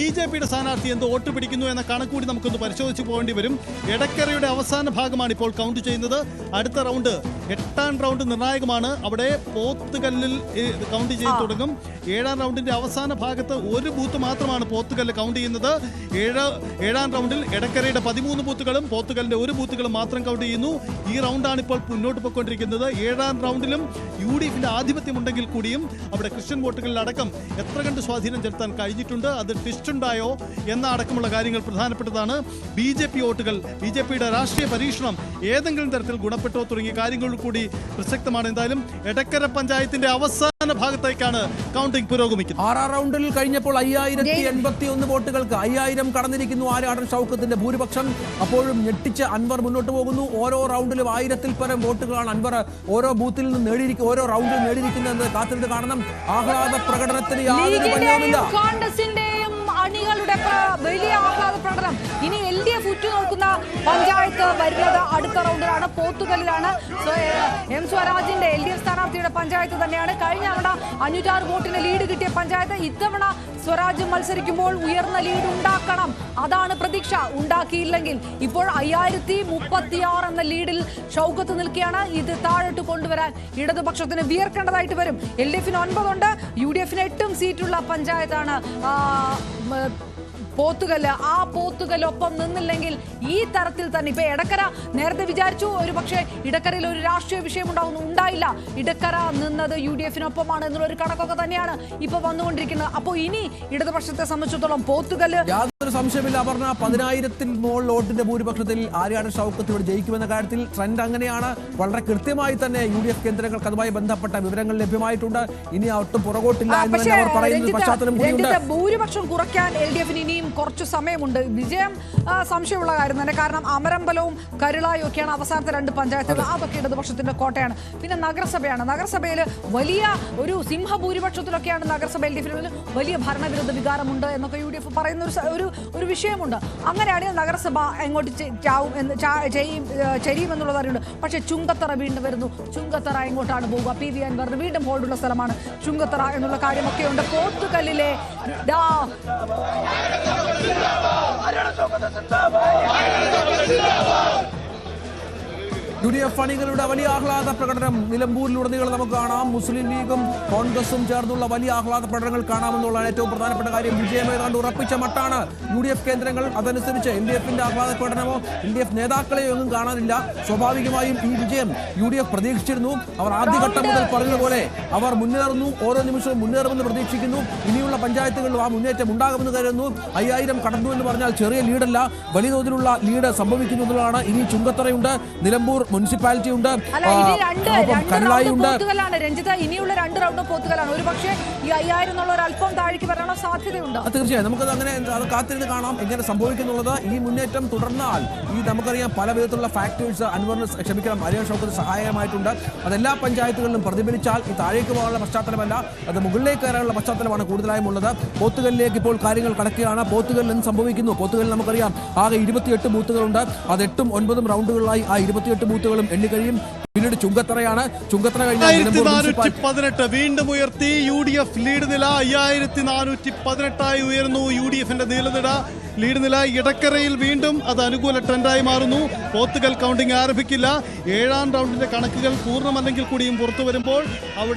BJPയുടെ സ്ഥാനാർത്ഥി എന്ത് വോട്ട് പിടിക്കുന്നു എന്ന കണക്കൂടി നമുക്കൊന്ന് പരിശോധിച്ച് പോകേണ്ടി വരും. എടക്കരയുടെ അവസാന ഭാഗമാണ് ഇപ്പോൾ കൗണ്ട് ചെയ്യുന്നത്. അടുത്ത റൗണ്ട് 8ാം റൗണ്ട് നിർണായകമാണ്. അവിടെ പോത്തുകല്ലിൽ കൗണ്ട് ചെയ്ത് തുടങ്ങും. 7ാം റൗണ്ടിന്റെ അവസാന ഭാഗത്ത് ഒരു ബൂത്ത് മാത്രമാണ് പോത്തുകല്ല് കൗണ്ട് ചെയ്യുന്നത്. 7ാം റൗണ്ടിൽ എടക്കരയുടെ 13 ബൂത്തുകളും പോത്തുകല്ലിന്റെ ഒരു ബൂത്തുകളും മാത്രം കൗണ്ട് ചെയ്യുന്നു. ഈ റൗണ്ടാണ് ഇപ്പോൾ മുന്നോട്ട് പോയിക്കൊണ്ടിരിക്കുന്നത്. 7ാം റൗണ്ടിലും UDFന്റെ ആധിപത്യം ഉണ്ടെങ്കിൽ കൂടിയും അവിടെ ക്രിസ്ത്യൻ വോട്ടുകളിലടക്കം എത്ര കണ്ട് സ്വാധീനം ചെലുത്താൻ കഴിഞ്ഞിട്ടുണ്ട്, അത് ട്വിസ്റ്റ് ഉണ്ടായോ എന്ന അടക്കമുള്ള കാര്യങ്ങൾ പ്രധാനപ്പെട്ടതാണ്. BJP വോട്ടുകൾ, BJPയുടെ രാഷ്ട്രീയ പരീക്ഷണം ഏതെങ്കിലും തരത്തിൽ ഗുണപ്പെട്ടോ തുടങ്ങിയ കാര്യങ്ങൾ കൂടി പ്രസക്തമാണ്. എന്തായാലും എടക്കര പഞ്ചായത്തിന്റെ അവസാന ഭാഗത്തേക്കാണ് കൗണ്ടിംഗ് പുരോഗമിക്കുന്നത്. 6ാം റൗണ്ടിൽ കഴിഞ്ഞപ്പോൾ 5081 വോട്ടുകൾക്ക് 5000 കടന്നിരിക്കുന്നു ആര്യാടൻ ഷൗക്കത്തിന്റെ ഭൂരിപക്ഷം. അപ്പോഴും ഞെട്ടിച്ച് അൻവർ മുന്നോട്ട് പോകുന്നു. ഓരോ റൗണ്ടിലും 1000-ൽ പരം വോട്ടുകളാണ് അൻവർ ഓരോ ബൂത്തിൽ നിന്ന് ഓരോ റൗണ്ടിൽ നേടിയിരിക്കുന്നത്. കാത്തിരുന്ന് കാണണം. ആഹ്ലാദ പ്രകടനത്തിന് യാതൊരു പഞ്ഞവുമില്ല. അണികളുടെ വലിയ ആഹ്ലാദ പ്രകടനം. ഇനി LDF ഉറ്റുനോക്കുന്ന പഞ്ചായത്ത് വരുന്നത് അടുത്ത റൗണ്ടിലാണ്, പോത്തുകല്ലിലാണ്. M സ്വരാജിന്റെ LDF സ്ഥാനാർത്ഥിയുടെ പഞ്ചായത്ത് തന്നെയാണ്. കഴിഞ്ഞ തവണ 506 വോട്ടിന് ലീഡ് കിട്ടിയ പഞ്ചായത്ത്. ഇത്തവണ സ്വരാജ് മത്സരിക്കുമ്പോൾ ഉയർന്ന ലീഡ് ഉണ്ടാക്കണം, അതാണ് പ്രതീക്ഷ. ഉണ്ടാക്കിയില്ലെങ്കിൽ ഇപ്പോൾ 5036 എന്ന ലീഡിൽ ഷൗക്കത്ത് നിൽക്കുകയാണ്. ഇത് താഴോട്ട് കൊണ്ടുവരാൻ ഇടതുപക്ഷത്തിന് വിയർക്കേണ്ടതായിട്ട് വരും. LDFന് 9 ഉണ്ട്, UDFന് 8 സീറ്റുള്ള പഞ്ചായത്താണ് പോത്തുകല്ല്. ആ പോത്തുകല്ലൊപ്പം നിന്നില്ലെങ്കിൽ ഈ തരത്തിൽ തന്നെ ഇപ്പൊ എടക്കര നേരത്തെ വിചാരിച്ചു ഒരു പക്ഷേ ഇടക്കരയിൽ ഒരു രാഷ്ട്രീയ വിഷയം ഉണ്ടായില്ല. ഇടക്കര നിന്നത് UDFനൊപ്പമാണ് എന്നുള്ളൊരു കണക്കൊക്കെ തന്നെയാണ് ഇപ്പൊ വന്നുകൊണ്ടിരിക്കുന്നത്. അപ്പോൾ ഇനി ഇടതുപക്ഷത്തെ സംബന്ധിച്ചിടത്തോളം പോത്തുകല്ല് യാതൊരു സംശയമില്ല. പറഞ്ഞ 10,000-ൽ മുകളിൽ വോട്ടിന്റെ ഭൂരിപക്ഷത്തിൽ ആര്യാടൻ ഷൗക്കത്തോട് ജയിക്കുമെന്ന കാര്യത്തിൽ ട്രെൻഡ് അങ്ങനെയാണ്. വളരെ കൃത്യമായി തന്നെ UDF കേന്ദ്രങ്ങൾക്ക് അതുമായി ബന്ധപ്പെട്ട വിവരങ്ങൾ ലഭ്യമായിട്ടുണ്ട്. ഇനി ഒട്ടും പുറകോട്ടില്ല എന്ന് അവർ പറയുന്ന പശ്ചാത്തലം കൂടിയുണ്ട്. ഭൂരിപക്ഷം കുറയ്ക്കാൻ LDFന് ഇനിയും കുറച്ചു സമയമുണ്ട്. വിജയം സംശയമുള്ള കാര്യം തന്നെ. കാരണം അമരമ്പലവും കരുളായും ഒക്കെയാണ് അവസാനത്തെ 2 പഞ്ചായത്തുകൾ. അതൊക്കെ ഇടതുപക്ഷത്തിന്റെ കോട്ടയാണ്. പിന്നെ നഗരസഭയാണ്. നഗരസഭയിൽ വലിയ ഒരു സിംഹഭൂരിപക്ഷത്തിലൊക്കെയാണ് നഗരസഭ LDFിന് വലിയ ഭരണവിരുദ്ധ വികാരമുണ്ട് എന്നൊക്കെ UDF പറയുന്ന ഒരു വിഷയമുണ്ട്. അങ്ങനെയാണെങ്കിൽ നഗരസഭ എങ്ങോട്ട് ചെയ്യുമെന്നുള്ളത് അറിയുണ്ട്. പക്ഷേ ചുങ്കത്തറ വീണ്ടും വരുന്നു. ചുങ്കത്തറ എങ്ങോട്ടാണ് പോവുക? PV അൻവറിന് വീണ്ടും ഹോൾഡുള്ള സ്ഥലമാണ് ചുങ്കത്തറ എന്നുള്ള കാര്യമൊക്കെയുണ്ട്. പോത്തുകല്ലിലെ UDF അണികളുടെ വലിയ ആഹ്ലാദ പ്രകടനം നിലമ്പൂരിലുടനീളം നമുക്ക് കാണാം. മുസ്ലിം ലീഗും കോൺഗ്രസും ചേർന്നുള്ള വലിയ ആഹ്ലാദ പ്രകടനങ്ങൾ കാണാമെന്നുള്ളതാണ് ഏറ്റവും പ്രധാനപ്പെട്ട കാര്യം. വിജയം ഏതാണ്ട് ഉറപ്പിച്ച മട്ടാണ് UDF കേന്ദ്രങ്ങൾ. അതനുസരിച്ച് LDFന്റെ ആഹ്ലാദ പ്രകടനമോ LDF നേതാക്കളെയോ ഒന്നും കാണാനില്ല. സ്വാഭാവികമായും ഈ വിജയം UDF പ്രതീക്ഷിച്ചിരുന്നു. അവർ ആദ്യഘട്ടം മുതൽ പറഞ്ഞതുപോലെ അവർ മുന്നേറുന്നു. ഓരോ നിമിഷവും മുന്നേറുമെന്ന് പ്രതീക്ഷിക്കുന്നു. ഇനിയുള്ള പഞ്ചായത്തുകളിലും ആ മുന്നേറ്റം ഉണ്ടാകുമെന്ന് കരുതുന്നു. 5000 കടന്നു എന്ന് പറഞ്ഞാൽ ചെറിയ ലീഡല്ല, വലിയ തോതിലുള്ള ലീഡ് സംഭവിക്കുന്നു എന്നുള്ളതാണ്. ഇനി ചുങ്കത്തറയുണ്ട്, നിലമ്പൂർ മുനിസിപ്പാലിറ്റി ഉണ്ട്, രഞ്ജിത്ത്. ഇനിയുള്ള 2 റൗണ്ട് പോത്തുകലാണ്. ഒരു പക്ഷേ ഈ 5000 എന്നുള്ള ഒരു അല്പം താഴേക്ക് വരാനുള്ള സാധ്യതയുണ്ട്. തീർച്ചയായും നമുക്കത് അങ്ങനെ കാത്തിരുന്ന് കാണാം എങ്ങനെ സംഭവിക്കുന്നുള്ളത്. ഈ മുന്നേറ്റം തുടർന്നാൽ നമുക്കറിയാം പല വിധത്തിലുള്ള ഫാക്ടേഴ്സ് ആര്യാടൻ ഷൗക്കത്ത് സഹായകമായിട്ടുണ്ട്. അതെല്ലാ പഞ്ചായത്തുകളിലും പ്രതിഫലിച്ചാൽ ഈ താഴേക്ക് പോകാനുള്ള പശ്ചാത്തലമല്ല, അത് മുകളിലേക്ക് കയറാനുള്ള പശ്ചാത്തലമാണ് കൂടുതലായും ഉള്ളത്. പോത്തുകല്ലിലേക്ക് ഇപ്പോൾ കാര്യങ്ങൾ കടക്കുകയാണ്. പോത്തുകല്ലിൽ എന്ത് സംഭവിക്കുന്നു? പോത്തുകല്ലിൽ നമുക്കറിയാം ആകെ 28 ബൂത്തുകളുണ്ട്. അത് 8ഉം 9ഉം റൗണ്ടുകളിലായി ആ 28 ബൂത്തുകളും എണ്ണിക്കഴിയും. പിന്നീട് ചുങ്കത്തറയാണ്. ചുങ്കത്തറ കഴിഞ്ഞാൽ 5418 വീണ്ടും ഉയർത്തി UDF ലീഡ് നില. 5418 ഉയർന്നു UDFന്റെ ലീഡ് നില. ഇടക്കരയിൽ വീണ്ടും അത് അനുകൂല ട്രെൻഡായി മാറുന്നു. പോത്തുകൽ കൗണ്ടിംഗ് ആരംഭിക്കില്ല. 7ാം റൗണ്ടിന്റെ കണക്കുകൾ പൂർണ്ണമല്ലെങ്കിൽ കൂടിയും പുറത്തു വരുമ്പോൾ അവിടെ